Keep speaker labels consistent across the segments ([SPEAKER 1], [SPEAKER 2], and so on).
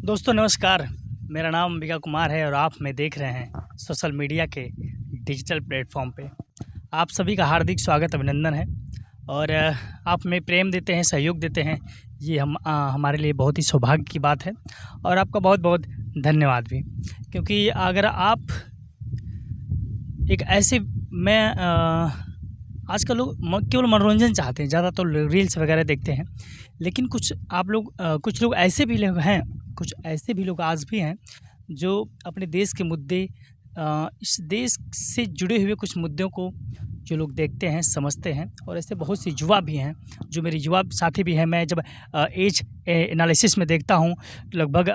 [SPEAKER 1] दोस्तों नमस्कार। मेरा नाम अंबिका कुमार है और आप में देख रहे हैं सोशल मीडिया के डिजिटल प्लेटफॉर्म पे। आप सभी का हार्दिक स्वागत अभिनंदन है। और आप में प्रेम देते हैं, सहयोग देते हैं, ये हमारे लिए बहुत ही सौभाग्य की बात है। और आपका बहुत बहुत धन्यवाद भी, क्योंकि अगर आप एक ऐसे आजकल लोग केवल मनोरंजन चाहते हैं, ज़्यादातर लोग रील्स वगैरह देखते हैं। लेकिन कुछ लोग ऐसे भी लोग हैं, कुछ ऐसे भी लोग आज भी हैं जो अपने देश के मुद्दे, इस देश से जुड़े हुए कुछ मुद्दों को जो लोग देखते हैं, समझते हैं। और ऐसे बहुत से युवा भी हैं जो मेरे युवा साथी भी हैं। मैं जब एज एनालिसिस में देखता हूँ तो लगभग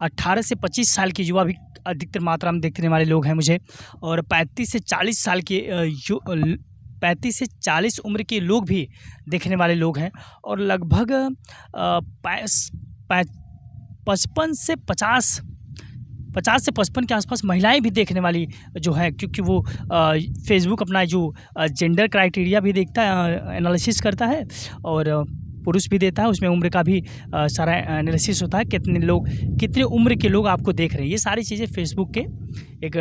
[SPEAKER 1] 18 से 25 साल के युवा भी अधिकतर मात्रा में देखने वाले लोग हैं मुझे। और 35 से 40 साल के 35 से 40 उम्र के लोग भी देखने वाले लोग हैं। और लगभग 50 से 55 के आसपास महिलाएं भी देखने वाली जो हैं, क्योंकि वो फेसबुक अपना जो जेंडर क्राइटेरिया भी देखता है, एनालिसिस करता है। और पुरुष भी देता है, उसमें उम्र का भी सारा एनालिसिस होता है, कितने उम्र के लोग आपको देख रहे हैं। ये सारी चीज़ें फेसबुक के एक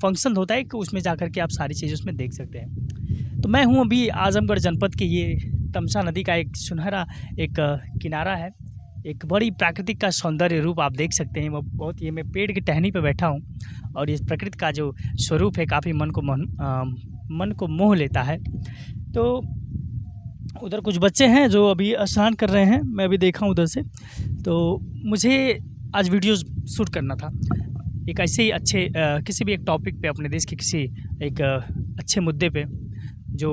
[SPEAKER 1] फंक्शन होता है कि उसमें जाकर के आप सारी चीज़ें उसमें देख सकते हैं। तो मैं हूँ अभी आजमगढ़ जनपद के, ये तमसा नदी का एक सुनहरा एक किनारा है। एक बड़ी प्राकृतिक का सौंदर्य रूप आप देख सकते हैं। वो बहुत ही, मैं पेड़ की टहनी पे बैठा हूँ और इस प्रकृति का जो स्वरूप है काफ़ी मन को मोह लेता है। तो उधर कुछ बच्चे हैं जो अभी स्नान कर रहे हैं, मैं अभी देखा हूँ उधर से। तो मुझे आज वीडियो शूट करना था एक ऐसे ही अच्छे किसी भी एक टॉपिक पे, अपने देश के किसी एक अच्छे मुद्दे पे जो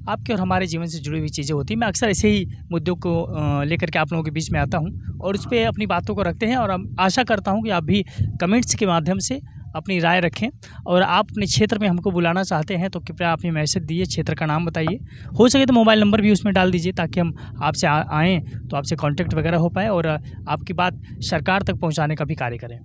[SPEAKER 1] आपके और हमारे जीवन से जुड़ी हुई चीज़ें होती हैं। मैं अक्सर ऐसे ही मुद्दों को लेकर के आप लोगों के बीच में आता हूं और उस पर अपनी बातों को रखते हैं। और आशा करता हूं कि आप भी कमेंट्स के माध्यम से अपनी राय रखें। और आप अपने क्षेत्र में हमको बुलाना चाहते हैं तो कृपया आप हमें मैसेज दिए, क्षेत्र का नाम बताइए, हो सके तो मोबाइल नंबर भी उसमें डाल दीजिए, ताकि हम आपसे आएँ तो आपसे कॉन्टैक्ट वगैरह हो पाए और आपकी बात सरकार तक पहुँचाने का भी कार्य करें।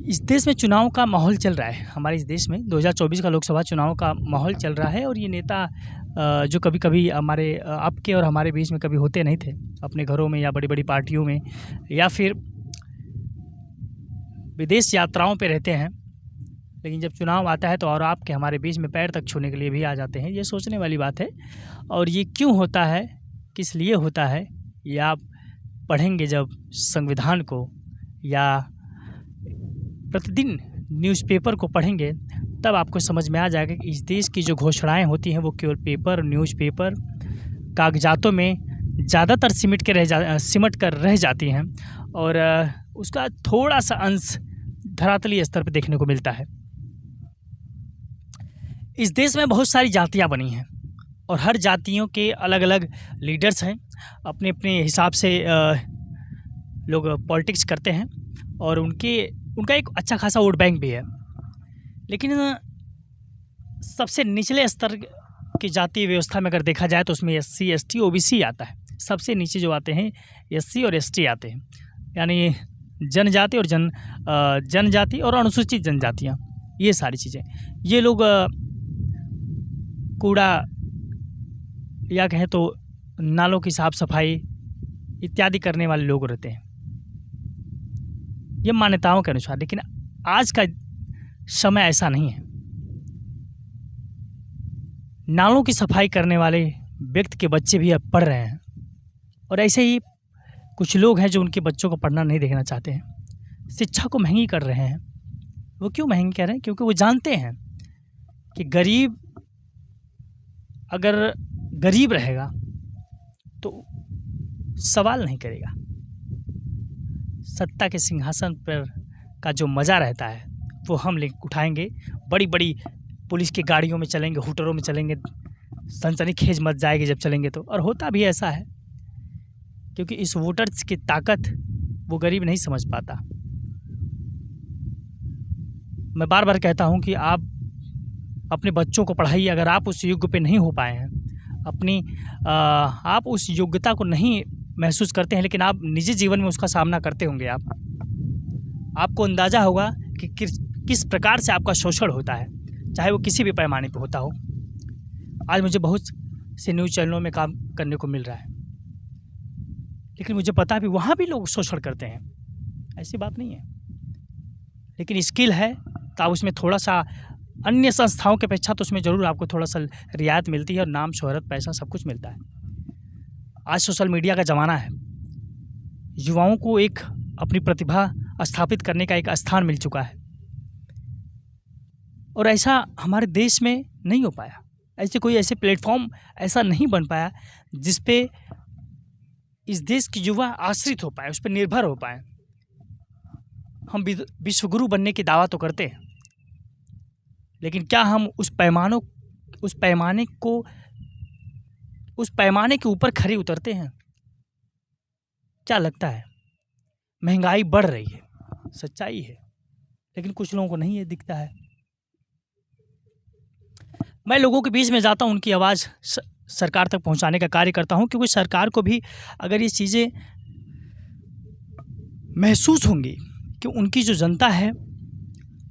[SPEAKER 1] इस देश में चुनाव का माहौल चल रहा है। हमारे इस देश में 2024 का लोकसभा चुनाव का माहौल चल रहा है। और ये नेता जो कभी कभी हमारे आपके और हमारे बीच में कभी होते नहीं थे, अपने घरों में या बड़ी बड़ी पार्टियों में या फिर विदेश यात्राओं पे रहते हैं, लेकिन जब चुनाव आता है तो और आपके हमारे बीच में पैर तक छूने के लिए भी आ जाते हैं। ये सोचने वाली बात है। और ये क्यों होता है, किस लिए होता है, ये आप पढ़ेंगे जब संविधान को या प्रतिदिन न्यूज़पेपर को पढ़ेंगे, तब आपको समझ में आ जाएगा कि इस देश की जो घोषणाएं होती हैं वो केवल पेपर, न्यूज़पेपर, कागजातों में ज़्यादातर सिमट कर रह जाती हैं। और उसका थोड़ा सा अंश धरातली स्तर पर देखने को मिलता है। इस देश में बहुत सारी जातियां बनी हैं और हर जातियों के अलग अलग लीडर्स हैं। अपने अपने हिसाब से लोग पॉलिटिक्स करते हैं और उनका एक अच्छा खासा वोट बैंक भी है। लेकिन सबसे निचले स्तर की जातीय व्यवस्था में अगर देखा जाए तो उसमें SC, ST, OBC आता है। सबसे नीचे जो आते हैं SC और ST आते हैं, यानी जनजाति और जनजाति और अनुसूचित जनजातियाँ, ये सारी चीज़ें। ये लोग कूड़ा या कहें तो नालों की साफ सफाई इत्यादि करने वाले लोग रहते हैं, ये मान्यताओं के अनुसार। लेकिन आज का समय ऐसा नहीं है। नालों की सफाई करने वाले व्यक्ति के बच्चे भी अब पढ़ रहे हैं। और ऐसे ही कुछ लोग हैं जो उनके बच्चों को पढ़ना नहीं देखना चाहते हैं, शिक्षा को महंगी कर रहे हैं। वो क्यों महंगी कर रहे हैं? क्योंकि वो जानते हैं कि गरीब अगर गरीब रहेगा तो सवाल नहीं करेगा। सत्ता के सिंहासन पर का जो मज़ा रहता है वो हम उठाएंगे। बड़ी बड़ी पुलिस की गाड़ियों में चलेंगे, हुटरों में चलेंगे, सनसनीखेज मच जाएगी जब चलेंगे तो। और होता भी ऐसा है, क्योंकि इस वोटर्स की ताकत वो गरीब नहीं समझ पाता। मैं बार बार कहता हूँ कि आप अपने बच्चों को पढ़ाइए। अगर आप उस युग पे नहीं हो पाए हैं, आप उस योग्यता को नहीं महसूस करते हैं, लेकिन आप निजी जीवन में उसका सामना करते होंगे, आपको अंदाज़ा होगा कि किस प्रकार से आपका शोषण होता है, चाहे वो किसी भी पैमाने पे होता हो। आज मुझे बहुत से न्यूज़ चैनलों में काम करने को मिल रहा है लेकिन मुझे पता भी वहाँ भी लोग शोषण करते हैं, ऐसी बात नहीं है। लेकिन स्किल है तो आप उसमें थोड़ा सा अन्य संस्थाओं की अपेक्षा तो उसमें ज़रूर आपको थोड़ा सा रियायत मिलती है और नाम, शोहरत, पैसा सब कुछ मिलता है। आज सोशल मीडिया का ज़माना है, युवाओं को एक अपनी प्रतिभा स्थापित करने का एक स्थान मिल चुका है और ऐसा हमारे देश में नहीं हो पाया। ऐसे प्लेटफॉर्म ऐसा नहीं बन पाया जिस पे इस देश की युवा आश्रित हो पाए, उस पर निर्भर हो पाए। हम विश्वगुरु बनने की दावा तो करते हैं, लेकिन क्या हम उस पैमाने के ऊपर खरे उतरते हैं? क्या लगता है? महंगाई बढ़ रही है, सच्चाई है, लेकिन कुछ लोगों को नहीं ये दिखता है। मैं लोगों के बीच में जाता हूँ, उनकी आवाज़ सरकार तक पहुँचाने का कार्य करता हूँ, क्योंकि सरकार को भी अगर ये चीज़ें महसूस होंगी कि उनकी जो जनता है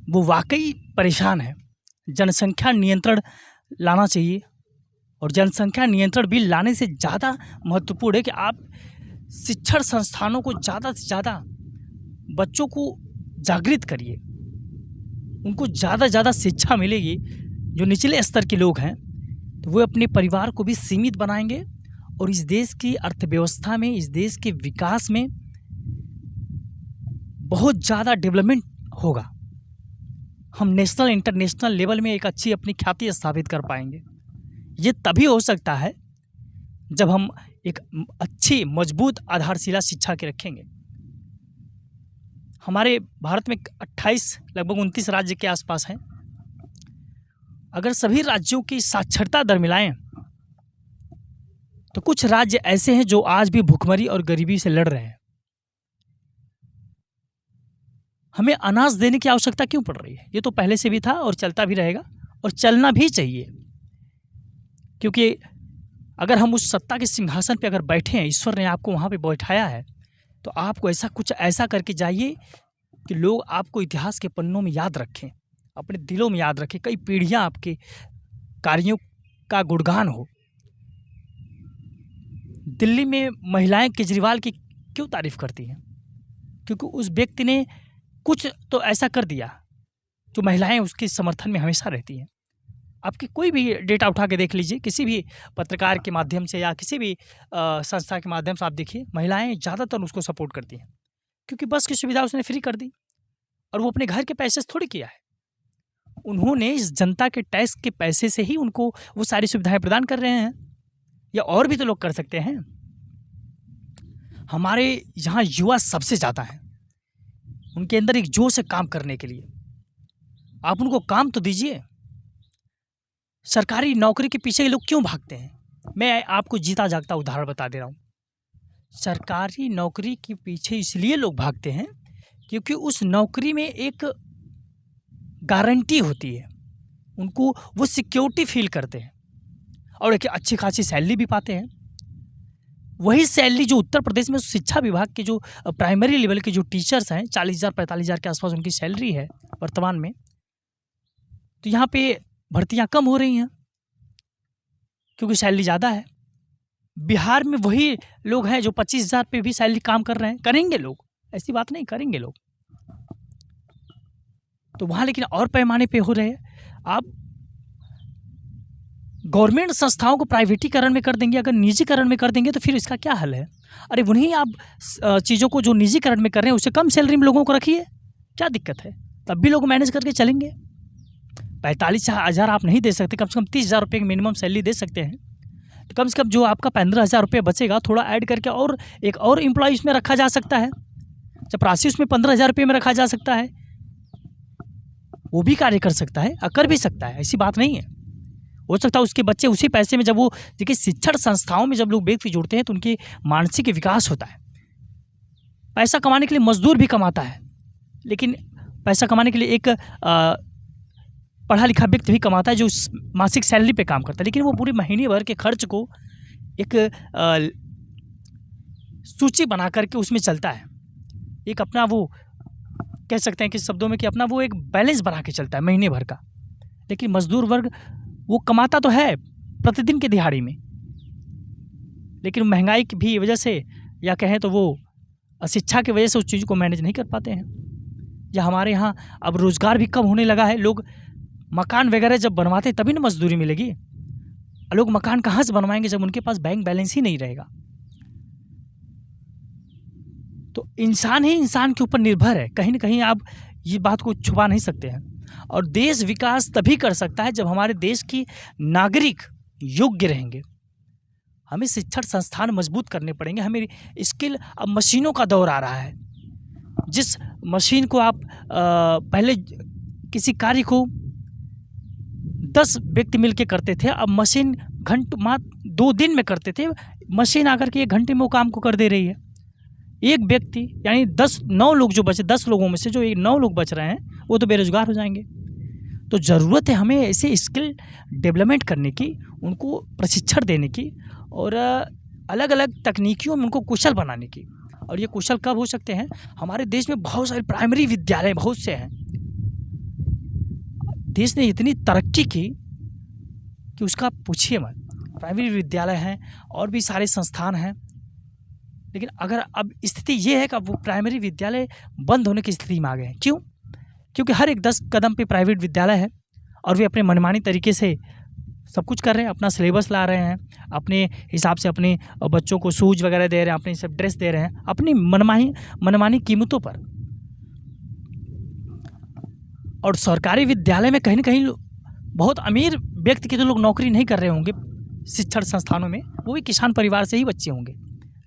[SPEAKER 1] वो वाकई परेशान है, जनसंख्या नियंत्रण लाना चाहिए। और जनसंख्या नियंत्रण बिल लाने से ज़्यादा महत्वपूर्ण है कि आप शिक्षण संस्थानों को ज़्यादा से ज़्यादा बच्चों को जागृत करिए, उनको ज़्यादा से ज़्यादा शिक्षा मिलेगी। जो निचले स्तर के लोग हैं तो वो अपने परिवार को भी सीमित बनाएंगे और इस देश की अर्थव्यवस्था में, इस देश के विकास में बहुत ज़्यादा डेवलपमेंट होगा। हम नेशनल इंटरनेशनल लेवल में एक अच्छी अपनी ख्याति स्थापित कर पाएंगे। ये तभी हो सकता है जब हम एक अच्छी मजबूत आधारशिला शिक्षा के रखेंगे। हमारे भारत में 28 लगभग 29 राज्य के आसपास हैं। अगर सभी राज्यों की साक्षरता दर मिलाएं तो कुछ राज्य ऐसे हैं जो आज भी भुखमरी और गरीबी से लड़ रहे हैं। हमें अनाज देने की आवश्यकता क्यों पड़ रही है? ये तो पहले से भी था और चलता भी रहेगा और चलना भी चाहिए, क्योंकि अगर हम उस सत्ता के सिंहासन पे अगर बैठे हैं, ईश्वर ने आपको वहाँ पे बैठाया है, तो आपको ऐसा करके जाइए कि लोग आपको इतिहास के पन्नों में याद रखें, अपने दिलों में याद रखें, कई पीढ़ियाँ आपके कार्यों का गुणगान हो। दिल्ली में महिलाएं केजरीवाल की क्यों तारीफ करती हैं? क्योंकि उस व्यक्ति ने कुछ तो ऐसा कर दिया जो महिलाएं उसके समर्थन में हमेशा रहती हैं। आपकी कोई भी डेटा उठा के देख लीजिए, किसी भी पत्रकार के माध्यम से या किसी भी संस्था के माध्यम से आप देखिए, महिलाएं ज़्यादातर उसको सपोर्ट करती हैं, क्योंकि बस की सुविधा उसने फ्री कर दी और वो अपने घर के पैसे से थोड़ी किया है। उन्होंने इस जनता के टैक्स के पैसे से ही उनको वो सारी सुविधाएं प्रदान कर रहे हैं, या और भी तो लोग कर सकते हैं। हमारे यहाँ युवा सबसे ज़्यादा हैं, उनके अंदर एक जोश है काम करने के लिए। आप उनको काम तो दीजिए। सरकारी नौकरी के पीछे ये लोग क्यों भागते हैं? मैं आपको जीता जागता उदाहरण बता दे रहा हूँ। सरकारी नौकरी के पीछे इसलिए लोग भागते हैं क्योंकि उस नौकरी में एक गारंटी होती है, उनको वो सिक्योरिटी फील करते हैं और एक अच्छी खासी सैलरी भी पाते हैं। वही सैलरी जो उत्तर प्रदेश में शिक्षा विभाग के जो प्राइमरी लेवल के जो टीचर्स हैं, 40,000 45,000 के आसपास उनकी सैलरी है वर्तमान में, तो यहाँ पे भर्तियाँ कम हो रही हैं क्योंकि सैलरी ज़्यादा है। बिहार में वही लोग हैं जो 25,000 पे भी सैलरी काम कर रहे हैं। करेंगे लोग, ऐसी बात नहीं, करेंगे लोग। तो वहाँ लेकिन और पैमाने पे हो रहे हैं। आप गवर्नमेंट संस्थाओं को प्राइवेटीकरण में कर देंगे, अगर निजीकरण में कर देंगे तो फिर इसका क्या हल है? अरे उन्हीं आप चीज़ों को जो निजीकरण में कर रहे हैं उससे कम सैलरी में लोगों को रखिए, क्या दिक्कत है? तब भी लोग मैनेज करके चलेंगे। 45,000 आप नहीं दे सकते, कम से कम 30,000 रुपये की मिनिमम सैलरी दे सकते हैं। तो कम से कम जो आपका 15,000 रुपये बचेगा थोड़ा ऐड करके और एक और एम्प्लॉय इसमें रखा जा सकता है। चपरासी उसमें 15,000 रुपये में रखा जा सकता है, वो भी कार्य कर सकता है, कर भी सकता है, ऐसी बात नहीं है। हो सकता है उसके बच्चे उसी पैसे में, जब वो देखिए शिक्षण संस्थाओं में जब लोग व्यक्ति जुड़ते हैं तो उनके मानसिक विकास होता है। पैसा कमाने के लिए मजदूर भी कमाता है, लेकिन पैसा कमाने के लिए एक पढ़ा लिखा व्यक्ति भी कमाता है जो मासिक सैलरी पे काम करता है, लेकिन वो पूरे महीने भर के खर्च को एक सूची बना करके उसमें चलता है। एक अपना वो कह सकते हैं कि शब्दों में कि अपना वो एक बैलेंस बना के चलता है महीने भर का। लेकिन मजदूर वर्ग वो कमाता तो है प्रतिदिन की दिहाड़ी में, लेकिन महंगाई की भी वजह से या कहें तो वो अशिक्षा की वजह से उस चीज़ को मैनेज नहीं कर पाते हैं। या हमारे यहाँ अब रोज़गार भी कम होने लगा है। लोग मकान वगैरह जब बनवाते हैं तभी ना मजदूरी मिलेगी। लोग मकान कहाँ से बनवाएंगे जब उनके पास बैंक बैलेंस ही नहीं रहेगा। तो इंसान ही इंसान के ऊपर निर्भर है। कहीं ना कहीं आप ये बात को छुपा नहीं सकते हैं। और देश विकास तभी कर सकता है जब हमारे देश की नागरिक योग्य रहेंगे। हमें शिक्षण संस्थान मजबूत करने पड़ेंगे। हमें स्किल, अब मशीनों का दौर आ रहा है। जिस मशीन को आप पहले किसी कार्य को 10 व्यक्ति मिलकर करते थे, अब मशीन मात्र 2 दिन में करते थे, मशीन आकर के 1 घंटे में वो काम को कर दे रही है। एक व्यक्ति यानी 9 लोग जो बचे, 10 लोगों में से जो 9 लोग बच रहे हैं वो तो बेरोजगार हो जाएंगे। तो ज़रूरत है हमें ऐसे स्किल डेवलपमेंट करने की, उनको प्रशिक्षण देने की और अलग अलग तकनीकियों में उनको कुशल बनाने की। और ये कुशल कब हो सकते हैं? हमारे देश में बहुत सारे प्राइमरी विद्यालय बहुत से हैं। देश ने इतनी तरक्की की कि उसका पूछिए मत। प्राइमरी विद्यालय हैं और भी सारे संस्थान हैं, लेकिन अगर अब स्थिति ये है कि अब वो प्राइमरी विद्यालय बंद होने की स्थिति में आ गए हैं। क्यों? क्योंकि हर एक 10 कदम पे प्राइवेट विद्यालय है और वे अपने मनमानी तरीके से सब कुछ कर रहे हैं। अपना सिलेबस ला रहे हैं, अपने हिसाब से अपने बच्चों को शूज वगैरह दे रहे हैं, अपने सब ड्रेस दे रहे हैं अपनी मनमानी कीमतों पर। और सरकारी विद्यालय में कहीं ना कहीं बहुत अमीर व्यक्ति के जो लोग नौकरी नहीं कर रहे होंगे शिक्षण संस्थानों में, वो भी किसान परिवार से ही बच्चे होंगे,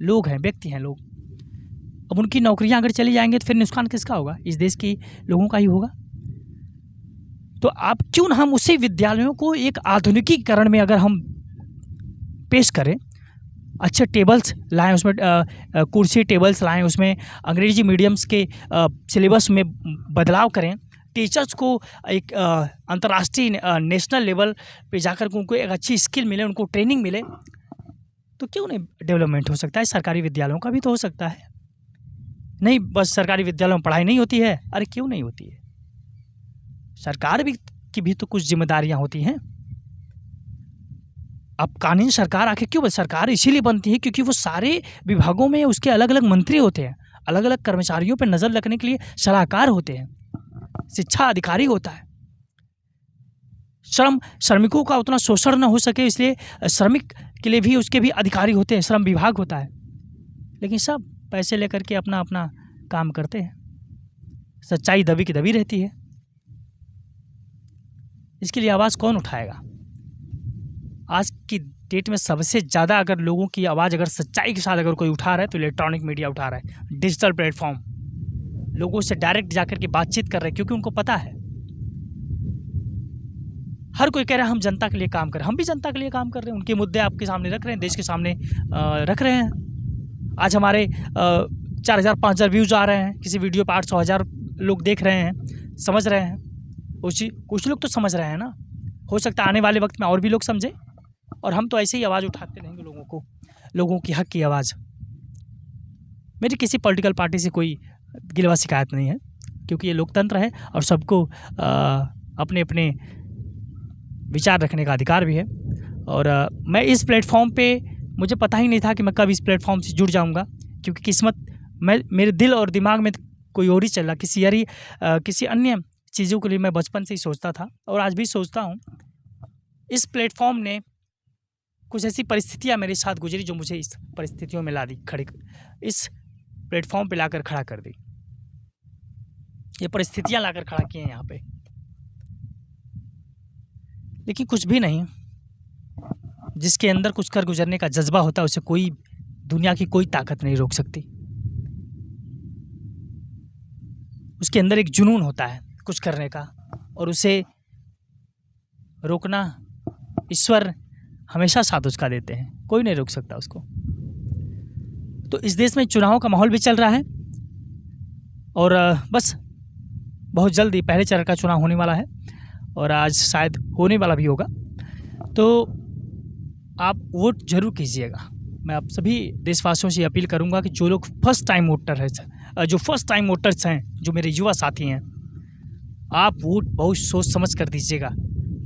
[SPEAKER 1] लोग हैं, व्यक्ति हैं लोग। अब उनकी नौकरियां अगर चली जाएंगे तो फिर नुकसान किसका होगा? इस देश के लोगों का ही होगा। तो आप क्यों ना हम उसी विद्यालयों को एक आधुनिकीकरण में अगर हम पेश करें, अच्छे टेबल्स लाएं, उसमें कुर्सी टेबल्स लाएं, उसमें अंग्रेजी मीडियम्स के सिलेबस में बदलाव करें, टीचर्स को एक अंतर्राष्ट्रीय नेशनल लेवल पे जाकर के उनको एक अच्छी स्किल मिले, उनको ट्रेनिंग मिले, तो क्यों नहीं डेवलपमेंट हो सकता है? सरकारी विद्यालयों का भी तो हो सकता है। नहीं बस सरकारी विद्यालयों में पढ़ाई नहीं होती है। अरे क्यों नहीं होती है? सरकार की भी तो कुछ जिम्मेदारियां होती हैं। अब कानूनी सरकार आखिर क्यों? सरकार इसीलिए बनती है क्योंकि वो सारे विभागों में उसके अलग अलग मंत्री होते हैं, अलग अलग कर्मचारियों पर नज़र रखने के लिए सलाहकार होते हैं, शिक्षा अधिकारी होता है। श्रमिकों का उतना शोषण न हो सके इसलिए श्रमिक के लिए भी उसके भी अधिकारी होते हैं, श्रम विभाग होता है। लेकिन सब पैसे लेकर के अपना अपना काम करते हैं। सच्चाई दबी की दबी रहती है। इसके लिए आवाज़ कौन उठाएगा? आज की डेट में सबसे ज़्यादा अगर लोगों की आवाज़ अगर सच्चाई के साथ अगर कोई उठा रहा है तो इलेक्ट्रॉनिक मीडिया उठा रहा है, डिजिटल प्लेटफॉर्म लोगों से डायरेक्ट जाकर के बातचीत कर रहे हैं, क्योंकि उनको पता है। हर कोई कह रहा है हम जनता के लिए काम कर रहे हैं। हम भी जनता के लिए काम कर रहे हैं, उनके मुद्दे आपके सामने रख रहे हैं, देश के सामने रख रहे हैं। आज हमारे 4000 5000 व्यूज़ आ रहे हैं, किसी वीडियो पर 800,000 लोग देख रहे हैं, समझ रहे हैं। कुछ लोग तो समझ रहे हैं ना, हो सकता है आने वाले वक्त में और भी लोग समझें। और हम तो ऐसे ही आवाज़ उठाते रहेंगे लोगों की हक की आवाज़। मेरी किसी पॉलिटिकल पार्टी से कोई गिलवा शिकायत नहीं है, क्योंकि ये लोकतंत्र है और सबको अपने अपने विचार रखने का अधिकार भी है। और मैं इस प्लेटफॉर्म पे मुझे पता ही नहीं था कि मैं कब इस प्लेटफॉर्म से जुड़ जाऊंगा, क्योंकि किस्मत मेरे दिल और दिमाग में कोई और ही चल रहा, किसी अन्य चीज़ों के लिए मैं बचपन से ही सोचता था और आज भी सोचता हूँ। इस प्लेटफॉर्म ने कुछ ऐसी परिस्थितियाँ मेरे साथ गुजरी जो मुझे इस परिस्थितियों में ला दी, इस प्लेटफॉर्म पे लाकर खड़ा कर दी। ये परिस्थितियाँ लाकर खड़ा किए हैं यहाँ पे। लेकिन कुछ भी नहीं, जिसके अंदर कुछ कर गुजरने का जज्बा होता है उसे कोई दुनिया की कोई ताकत नहीं रोक सकती। उसके अंदर एक जुनून होता है कुछ करने का, और उसे रोकना ईश्वर हमेशा साथ उसका देते हैं, कोई नहीं रोक सकता उसको। तो इस देश में चुनाव का माहौल भी चल रहा है और बस बहुत जल्दी पहले चरण का चुनाव होने वाला है और आज शायद होने वाला भी होगा। तो आप वोट जरूर कीजिएगा। मैं आप सभी देशवासियों से अपील करूंगा कि जो लोग फर्स्ट टाइम वोटर्स हैं, जो मेरे युवा साथी हैं, आप वोट बहुत सोच समझ कर दीजिएगा,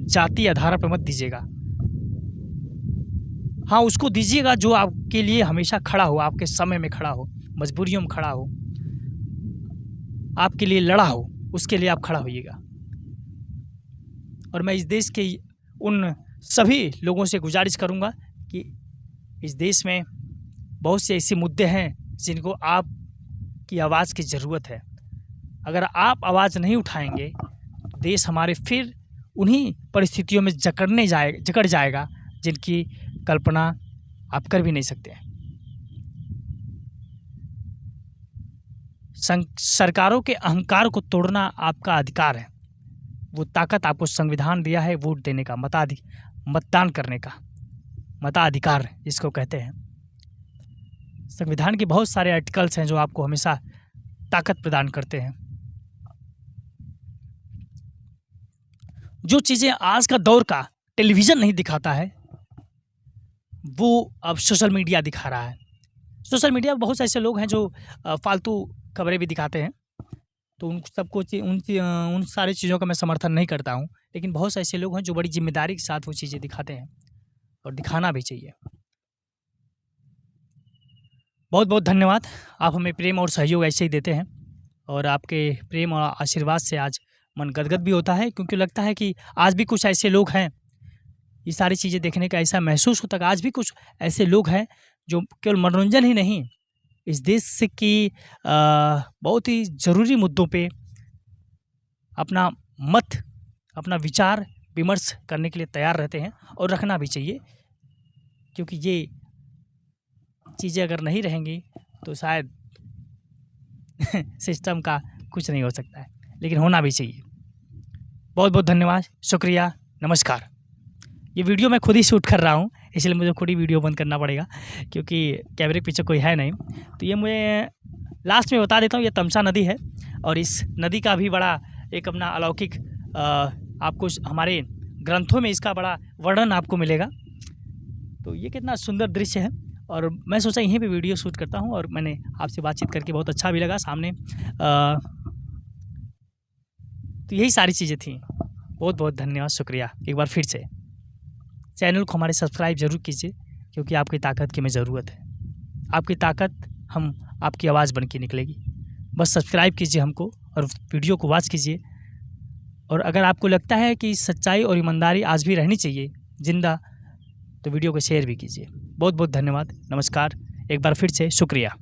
[SPEAKER 1] जाति आधार पर मत दीजिएगा। हाँ, उसको दीजिएगा जो आपके लिए हमेशा खड़ा हो, आपके समय में खड़ा हो, मजबूरियों में खड़ा हो, आपके लिए लड़ा हो, उसके लिए आप खड़ा होइएगा। और मैं इस देश के उन सभी लोगों से गुजारिश करूँगा कि इस देश में बहुत से ऐसे मुद्दे हैं जिनको आपकी आवाज़ की ज़रूरत है। अगर आप आवाज़ नहीं उठाएंगे तो देश हमारे फिर उन्हीं परिस्थितियों में जकड़ जाएगा जिनकी कल्पना आप कर भी नहीं सकते हैं। सरकारों के अहंकार को तोड़ना आपका अधिकार है। वो ताकत आपको संविधान दिया है वोट देने का, मतदान करने का, मताधिकार जिसको कहते हैं। संविधान के बहुत सारे आर्टिकल्स हैं जो आपको हमेशा ताकत प्रदान करते हैं। जो चीज़ें आज का दौर का टेलीविज़न नहीं दिखाता है वो अब सोशल मीडिया दिखा रहा है। सोशल मीडिया पर बहुत से ऐसे लोग हैं जो फालतू खबरें भी दिखाते हैं, तो उन सबको उन सारी चीज़ों का मैं समर्थन नहीं करता हूँ, लेकिन बहुत से ऐसे लोग हैं जो बड़ी जिम्मेदारी के साथ वो चीज़ें दिखाते हैं और दिखाना भी चाहिए। बहुत बहुत धन्यवाद। आप हमें प्रेम और सहयोग ऐसे ही देते हैं और आपके प्रेम और आशीर्वाद से आज मन गदगद भी होता है, क्योंकि लगता है कि आज भी कुछ ऐसे लोग हैं, ये सारी चीज़ें देखने का ऐसा महसूस होता है कि आज भी कुछ ऐसे लोग हैं जो केवल मनोरंजन ही नहीं, इस देश से की बहुत ही ज़रूरी मुद्दों पे अपना मत, अपना विचार विमर्श करने के लिए तैयार रहते हैं और रखना भी चाहिए, क्योंकि ये चीज़ें अगर नहीं रहेंगी तो शायद सिस्टम का कुछ नहीं हो सकता है, लेकिन होना भी चाहिए। बहुत बहुत धन्यवाद, शुक्रिया, नमस्कार। ये वीडियो मैं खुद ही शूट कर रहा हूँ, इसलिए मुझे खुद ही वीडियो बंद करना पड़ेगा क्योंकि कैमरे के पीछे कोई है नहीं। तो ये मुझे लास्ट में बता देता हूँ, ये तमसा नदी है और इस नदी का भी बड़ा एक अपना अलौकिक आपको हमारे ग्रंथों में इसका बड़ा वर्णन आपको मिलेगा। तो ये कितना सुंदर दृश्य है और मैं सोचा यहीं पे वीडियो शूट करता हूँ और मैंने आपसे बातचीत करके बहुत अच्छा भी लगा सामने। तो यही सारी चीज़ें थी। बहुत बहुत धन्यवाद, शुक्रिया एक बार फिर से। चैनल को हमारे सब्सक्राइब ज़रूर कीजिए, क्योंकि आपकी ताकत की हमें ज़रूरत है। आपकी ताकत हम आपकी आवाज़ बन के निकलेगी। बस सब्सक्राइब कीजिए हमको और वीडियो को वॉच कीजिए। और अगर आपको लगता है कि सच्चाई और ईमानदारी आज भी रहनी चाहिए जिंदा, तो वीडियो को शेयर भी कीजिए। बहुत बहुत धन्यवाद, नमस्कार, एक बार फिर से शुक्रिया।